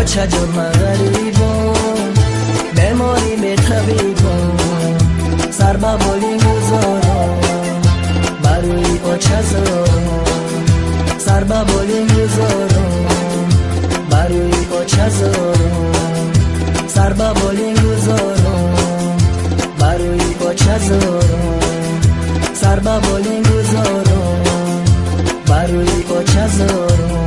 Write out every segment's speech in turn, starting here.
چه جرم غریبم بماری به طبیبم سر با بولین گذارم بروی آچه زارم سر با بولین گذارم بروی آچه زارم سر با بولین گذارم بروی آچه زارم سر با بولین گذارم بروی آچه زارم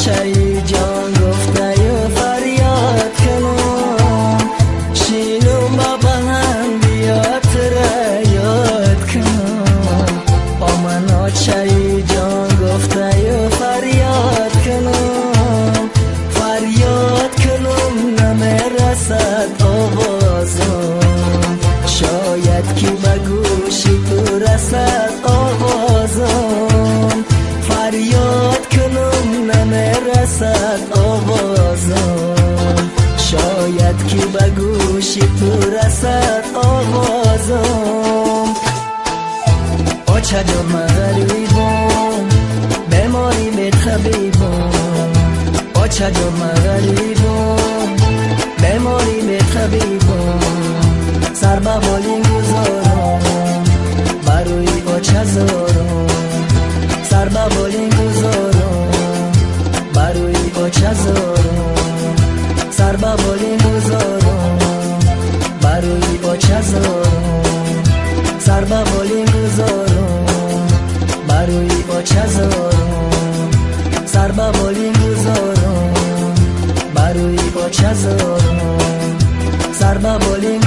چای جان گفته یا فریاد کنم شینو با بلند بیاد را یاد کنم با من چای جان گفته یا فریاد کنم نمیرسد آوازم شاید که به گوشی تو رسد آوازم فریاد کنم نمیرسد آوازم شاید که به گوشی تو رسد آوازم چه جرم غریبم بماری به طبیبم چه جرم غریبم بماری به طبیبم سر با بولین گذارم بروی آچه زارم سر با بولین گذارم بروی آچه زارم سر با بولین گذارم بروی آچه زارم سر با بولین گذارم بروی آچه زارم سر با بولین گذارم بروی آچه زارم سر با بولین